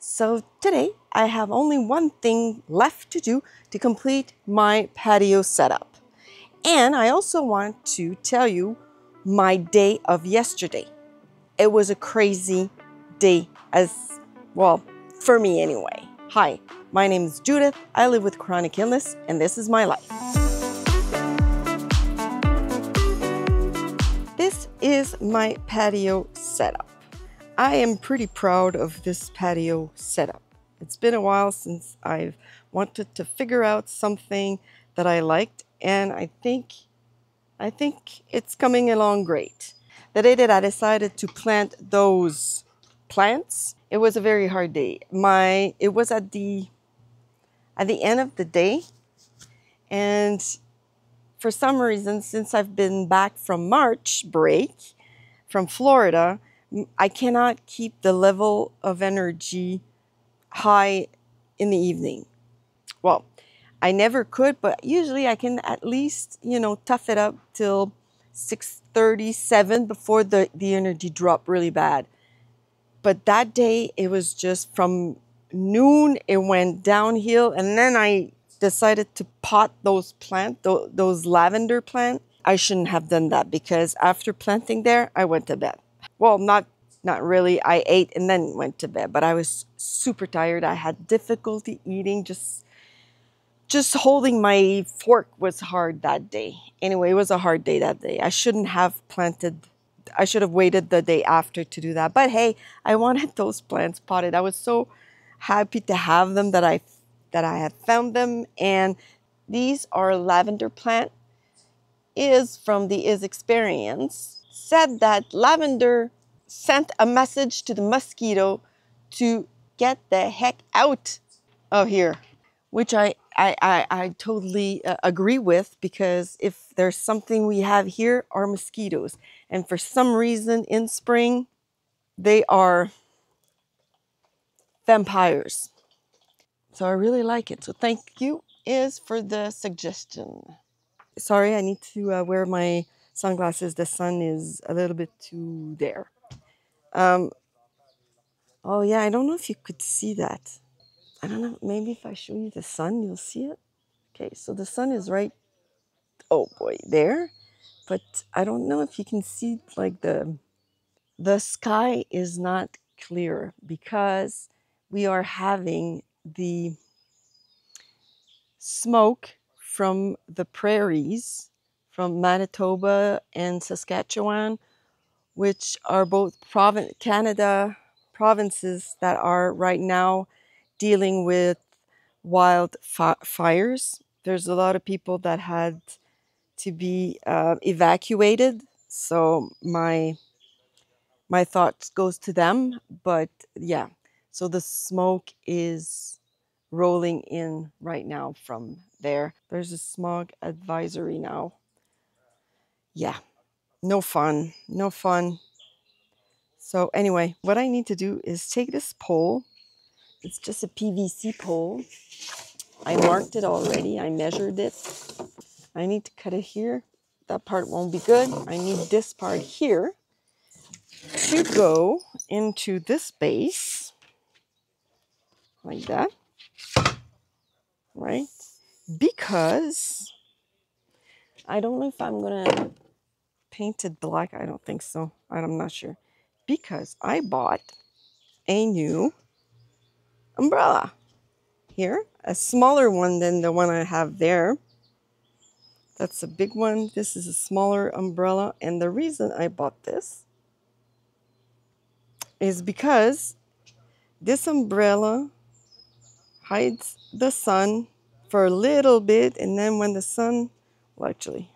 So today I have only one thing left to do to complete my patio setup. And I also want to tell you my day of yesterday. It was a crazy day as well, for me anyway. Hi, my name is Judith. I live with chronic illness and this is my life. This is my patio setup. I am pretty proud of this patio setup. It's been a while since I've wanted to figure out something that I liked, and I think it's coming along great. The day that I decided to plant those plants, it was a very hard day. It was at the end of the day, and for some reason, since I've been back from March break from Florida, I cannot keep the level of energy high in the evening. Well, I never could, but usually I can at least, tough it up till 6:37 before the energy dropped really bad. But that day, it was just from noon, it went downhill, and then I decided to pot those plants, those lavender plants. I shouldn't have done that because after planting there, I went to bed. Well, not really. I ate and then went to bed, but I was super tired. I had difficulty eating. Just holding my fork was hard that day. Anyway, it was a hard day that day. I shouldn't have planted. I should have waited the day after to do that. But hey, I wanted those plants potted. I was so happy to have them that I had found them. And these are lavender plant. Is from the Experience said that lavender sent a message to the mosquito to get the heck out of here, which I totally agree with, because if there's something we have here are mosquitoes, and for some reason in spring they are vampires. So I really like it. So thank you for the suggestion. Sorry, I need to wear my sunglasses. The sun is a little bit too there. Oh yeah, I don't know if you could see that. I don't know, maybe if I show you the sun, you'll see it. Okay, so the sun is right, oh boy, there. But I don't know if you can see, like, the sky is not clear because we are having the smoke from the prairies from Manitoba and Saskatchewan, which are both Canada provinces that are right now dealing with fires. There's a lot of people that had to be evacuated. So my thoughts goes to them. But yeah, so the smoke is rolling in right now from there. There's a smog advisory now. Yeah, no fun, no fun. So anyway, what I need to do is take this pole. It's just a PVC pole. I marked it already. I measured it. I need to cut it here. That part won't be good. I need this part here to go into this base. Like that. Right? Because I don't know if I'm going to paint it black. I don't think so. I'm not sure. Because I bought a new umbrella here, a smaller one than the one I have there. That's a big one. This is a smaller umbrella, and the reason I bought this is because this umbrella hides the sun for a little bit, and then when the sun, well, actually,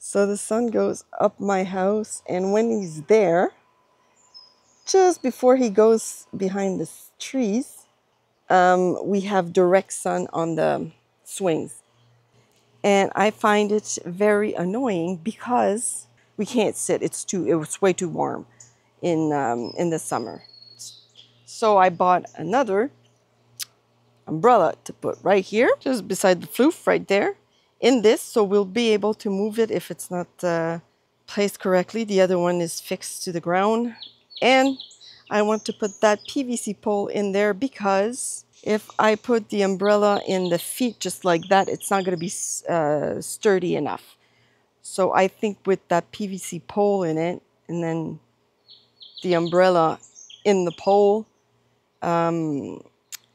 so the sun goes up my house, and when he's there, just before he goes behind the trees, we have direct sun on the swings. And I find it very annoying because we can't sit. It was way too warm in the summer. So I bought another umbrella to put right here, just beside the floof right there, in this, so we'll be able to move it if it's not placed correctly. The other one is fixed to the ground. And I want to put that PVC pole in there because if I put the umbrella in the feet just like that, it's not going to be sturdy enough. So I think with that PVC pole in it, and then the umbrella in the pole,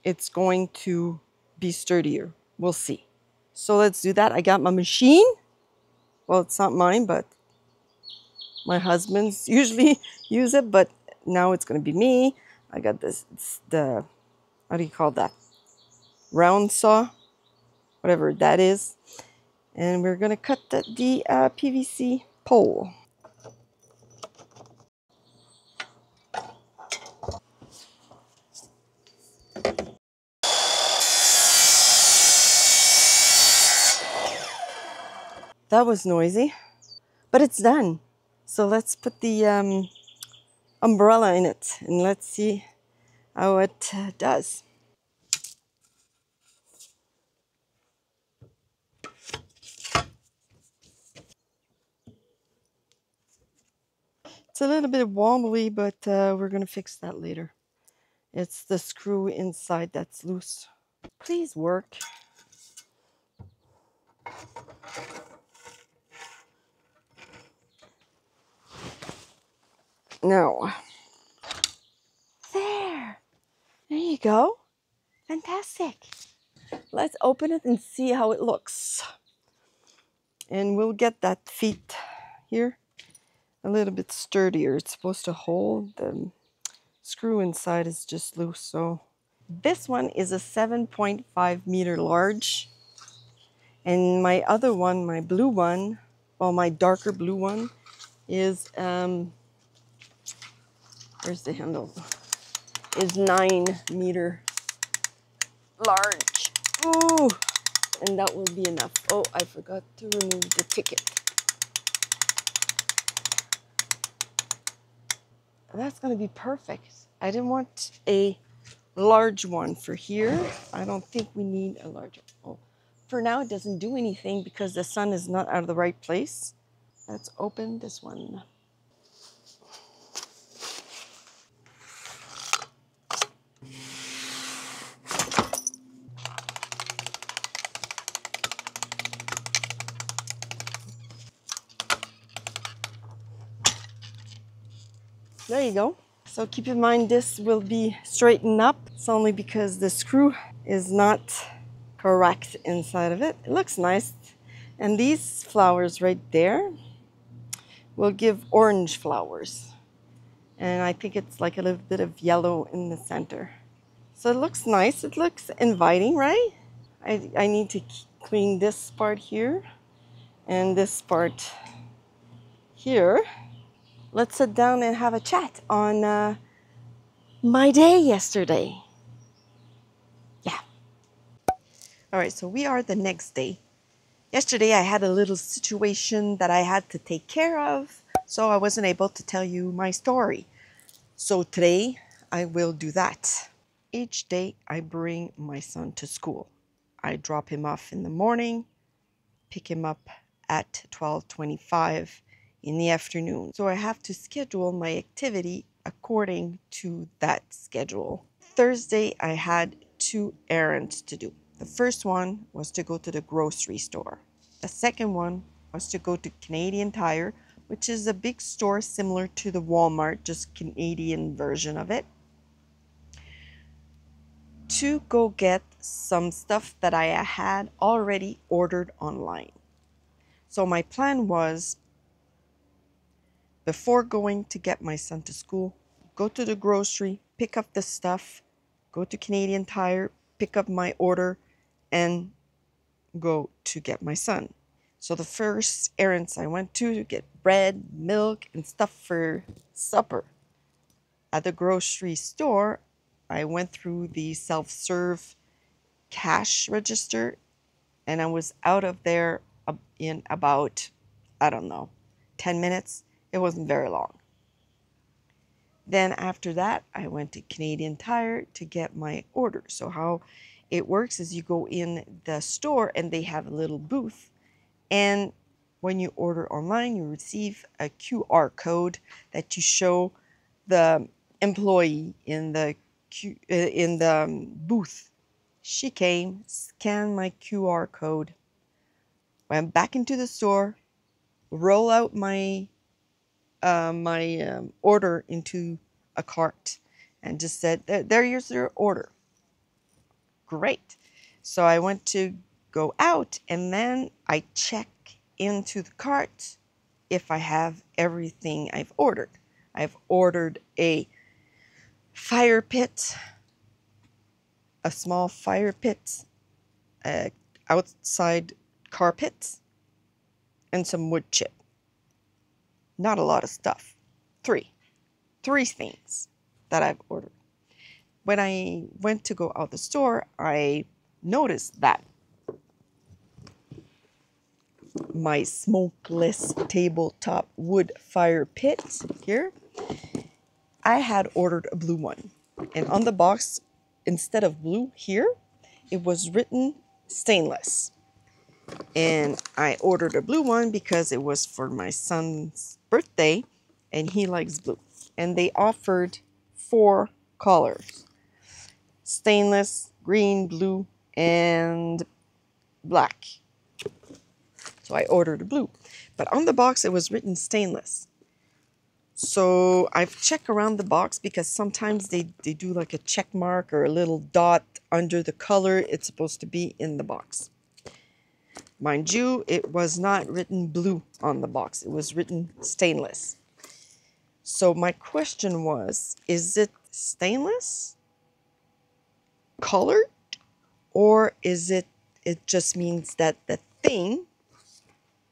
it's going to be sturdier. We'll see. So let's do that. I got my machine. Well, it's not mine, but my husband's usually use it, but now it's going to be me. I got this, it's the, how do you call that? Round saw, whatever that is. And we're going to cut the PVC pole. That was noisy, but it's done. So let's put the umbrella in it and let's see how it does. It's a little bit wobbly, but we're going to fix that later. It's the screw inside that's loose. Please work. No. There you go. Fantastic. Let's open it and see how it looks. And we'll get that feet here a little bit sturdier. It's supposed to hold. The screw inside is just loose. So this one is a 7.5 meter large. And my other one, my blue one, well, my darker blue one is, where's the handle? Is 9 meter large. Ooh, and that will be enough. Oh, I forgot to remove the ticket. That's going to be perfect. I didn't want a large one for here. I don't think we need a large one. Oh, for now, it doesn't do anything because the sun is not out of the right place. Let's open this one. There you go. So keep in mind this will be straightened up. It's only because the screw is not correct inside of it. It looks nice. And these flowers right there will give orange flowers. And I think it's like a little bit of yellow in the center. So it looks nice. It looks inviting, right? I need to clean this part here and this part here. Let's sit down and have a chat on my day yesterday. Yeah. All right, so we are the next day. Yesterday I had a little situation that I had to take care of, so I wasn't able to tell you my story. So today I will do that. Each day I bring my son to school. I drop him off in the morning, pick him up at 12:25 in the afternoon. So I have to schedule my activity according to that schedule. Thursday, I had 2 errands to do. The first one was to go to the grocery store. The second one was to go to Canadian Tire, which is a big store similar to the Walmart, just Canadian version of it, to go get some stuff that I had already ordered online. So my plan was, before going to get my son to school, go to the grocery, pick up the stuff, go to Canadian Tire, pick up my order, and go to get my son. So the first errands I went to get bread, milk, and stuff for supper. At the grocery store, I went through the self-serve cash register, and I was out of there in about, I don't know, 10 minutes. It wasn't very long. Then after that, I went to Canadian Tire to get my order. So how it works is you go in the store and they have a little booth. And when you order online, you receive a QR code that you show the employee in the booth. She came, scanned my QR code, went back into the store, roll out my order into a cart, and just said, "There's your order." Great. So I went to go out, and then I check into the cart if I have everything I've ordered. I've ordered a fire pit, a small fire pit, outside carpet, and some wood chip. Not a lot of stuff. Three things that I've ordered. When I went to go out the store, I noticed that my smokeless tabletop wood fire pit here, I had ordered a blue one. And on the box, instead of blue here, it was written stainless. And I ordered a blue one because it was for my son's birthday and he likes blue. And they offered 4 colors: stainless, green, blue, and black. So I ordered a blue. But on the box, it was written stainless. So I've checked around the box because sometimes they do like a check mark or a little dot under the color it's supposed to be in the box. Mind you, it was not written blue on the box. It was written stainless. So my question was, is it stainless colored, or is it just means that the thing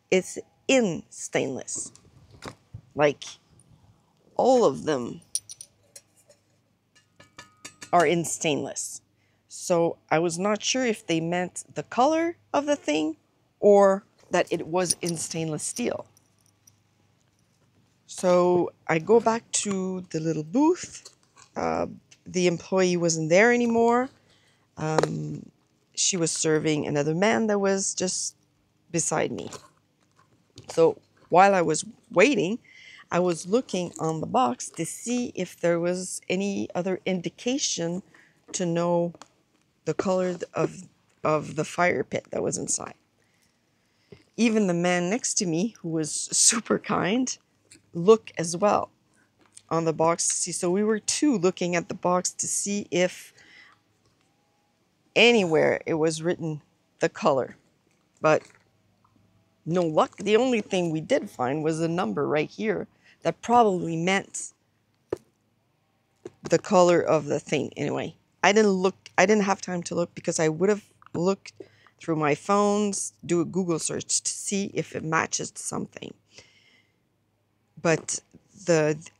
is in stainless? Like all of them are in stainless. So I was not sure if they meant the color of the thing or that it was in stainless steel. So I go back to the little booth. The employee wasn't there anymore. She was serving another man that was just beside me. So while I was waiting, I was looking on the box to see if there was any other indication to know the color of the fire pit that was inside. Even the man next to me, who was super kind, looked as well on the box to see. So we were 2 looking at the box to see if anywhere it was written the color. But no luck. The only thing we did find was a number right here that probably meant the color of the thing. Anyway, I didn't have time to look because I would have looked through my phones, do a Google search to see if it matches to something. But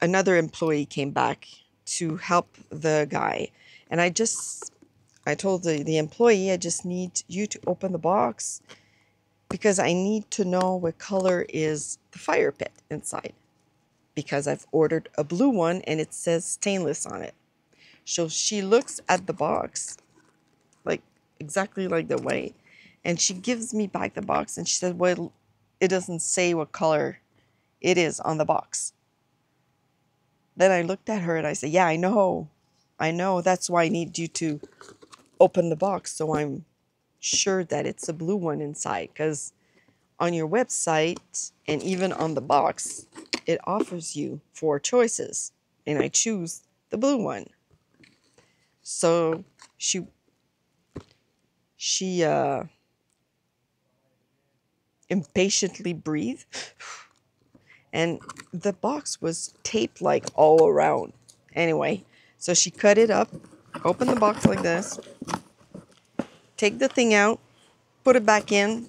another employee came back to help the guy, and I told the employee, I just need you to open the box because I need to know what color is the fire pit inside, because I've ordered a blue one and it says stainless on it. So she looks at the box, like exactly like the way, and she gives me back the box and she said, well, it doesn't say what color it is on the box. Then I looked at her and I said, yeah, I know. That's why I need you to open the box so I'm sure that it's a blue one inside, because on your website and even on the box, it offers you 4 choices, and I choose the blue one. So she impatiently breathed, and the box was taped like all around. Anyway, so she cut it up, opened the box like this, take the thing out, put it back in,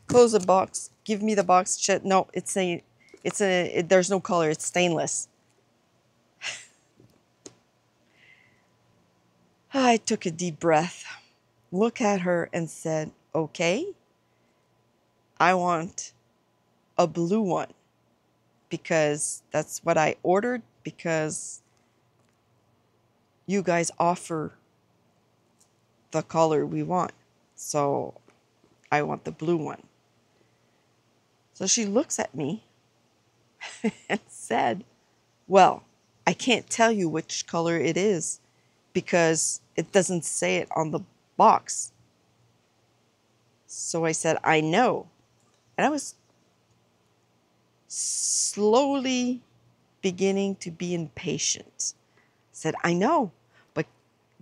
close the box, give me the box. No, there's no color. It's stainless. I took a deep breath, looked at her and said, okay, I want a blue one because that's what I ordered, because you guys offer the color we want. So I want the blue one. So she looks at me and said, well, I can't tell you which color it is because it doesn't say it on the box. So I said, I know. And I was slowly beginning to be impatient. I said, I know. But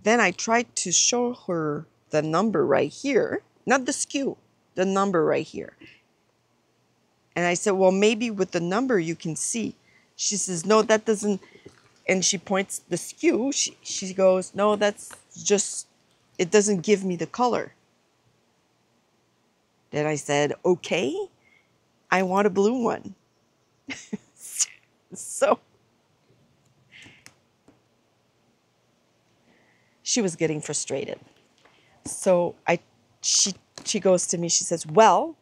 then I tried to show her the number right here, not the SKU, the number right here. And I said, well, maybe with the number you can see. She says, no, that doesn't. And she points the SKU. She goes, no, that's just, it doesn't give me the color. Then I said, okay, I want a blue one. So she was getting frustrated. So she goes to me, she says, well,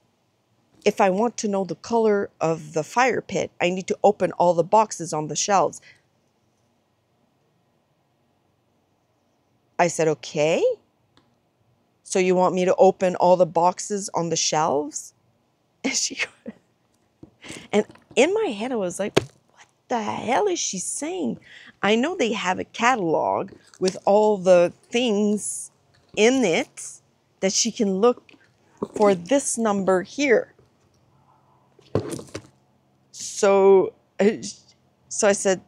if I want to know the color of the fire pit, I need to open all the boxes on the shelves. I said, okay. So you want me to open all the boxes on the shelves? And in my head, I was like, what the hell is she saying? I know they have a catalog with all the things in it that she can look for this number here. So I said,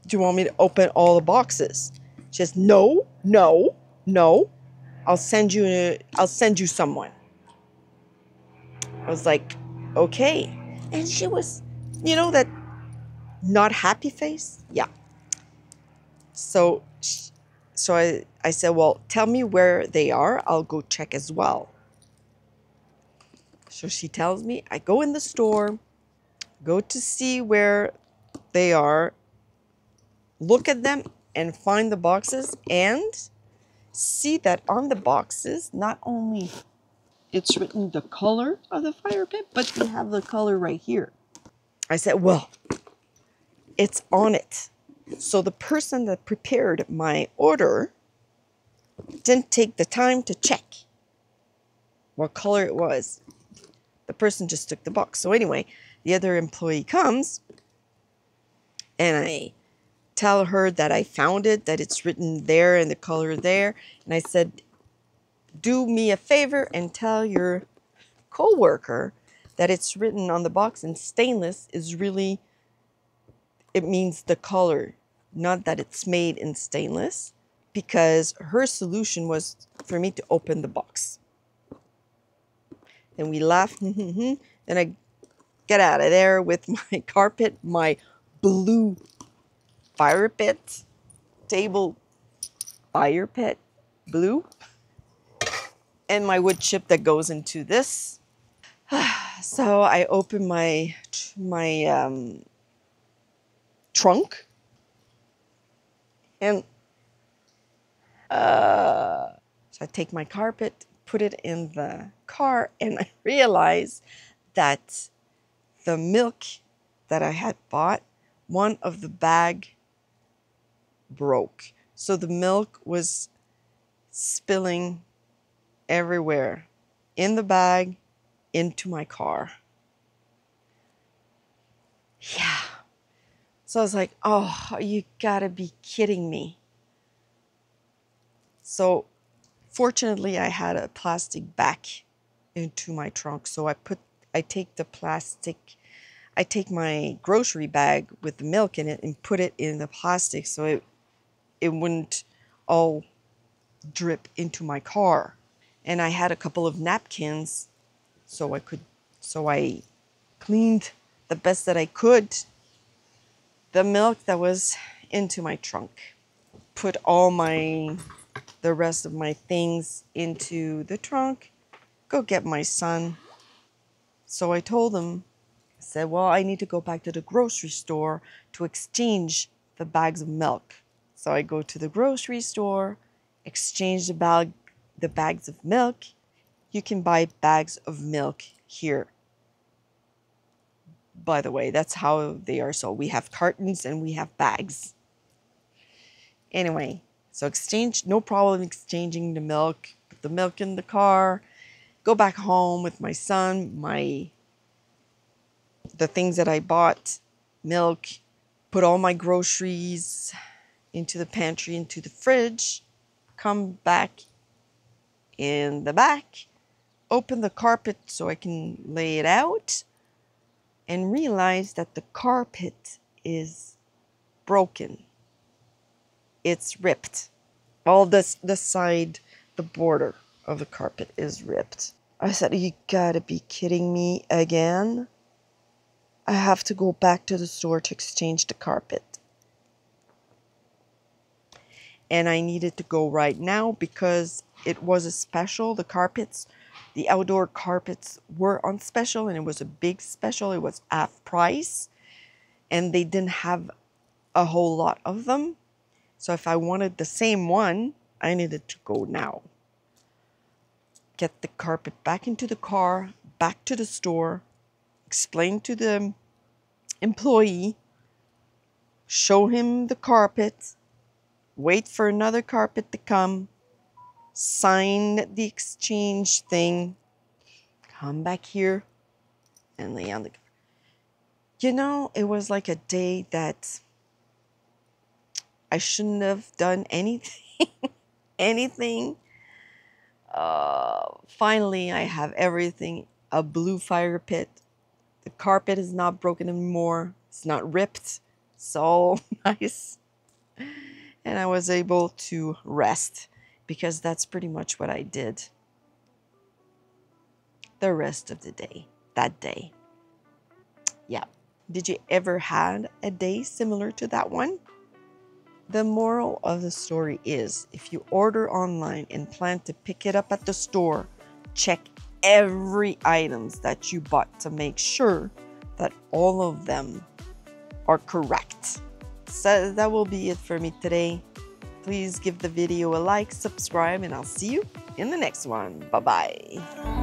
do you want me to open all the boxes? She says, no, no, no. I'll send you someone. I was like, okay. And she was, you know, that not happy face? Yeah. So I said, well, tell me where they are. I'll go check as well. So she tells me, I go in the store, go to see where they are, look at them and find the boxes and see that on the boxes, not only it's written the color of the fire pit, but they have the color right here. I said, well, it's on it. So the person that prepared my order didn't take the time to check what color it was. The person just took the box. So anyway, the other employee comes and I tell her that I found it, that it's written there and the color there. And I said, do me a favor and tell your coworker that it's written on the box and stainless is really, it means the color, not that it's made in stainless, because her solution was for me to open the box. And we laugh, then I get out of there with my carpet, my blue fire pit, table fire pit, blue, and my wood chip that goes into this. So I open my trunk, and so I take my carpet, put it in the car, and I realize that the milk that I had bought, one of the bag broke. So the milk was spilling everywhere in the bag into my car. Yeah. So I was like, oh, you gotta be kidding me. So fortunately I had a plastic bag into my trunk. So I take my grocery bag with the milk in it and put it in the plastic so it wouldn't all drip into my car. And I had a couple of napkins so I cleaned the best that I could the milk that was into my trunk. Put all the rest of my things into the trunk, go get my son. So I told him, I said, well, I need to go back to the grocery store to exchange the bags of milk. So I go to the grocery store, exchange the bags of milk. You can buy bags of milk here. By the way, that's how they are sold. We have cartons and we have bags. Anyway, so no problem exchanging the milk. Put the milk in the car, go back home with my son, the things that I bought, milk, put all my groceries into the pantry, into the fridge, come back in the back, open the carpet so I can lay it out, and realize that the carpet is broken. It's ripped. All this, the side, the border of the carpet is ripped. I said, you gotta be kidding me again. I have to go back to the store to exchange the carpet. And I needed to go right now because it was a special. The carpets, the outdoor carpets were on special, and it was a big special. It was half price, and they didn't have a whole lot of them. So if I wanted the same one, I needed to go now. Get the carpet back into the car, back to the store, explain to the employee, show him the carpet, wait for another carpet to come, sign the exchange thing, come back here, and lay on the... You know, it was like a day that I shouldn't have done anything. anything. Finally, I have everything. A blue fire pit. The carpet is not broken anymore. It's not ripped. It's all nice. And I was able to rest because that's pretty much what I did the rest of the day, that day. Yeah. Did you ever had a day similar to that one? The moral of the story is, if you order online and plan to pick it up at the store, check every items that you bought to make sure that all of them are correct. So that will be it for me today. Please give the video a like, subscribe, and I'll see you in the next one. Bye-bye.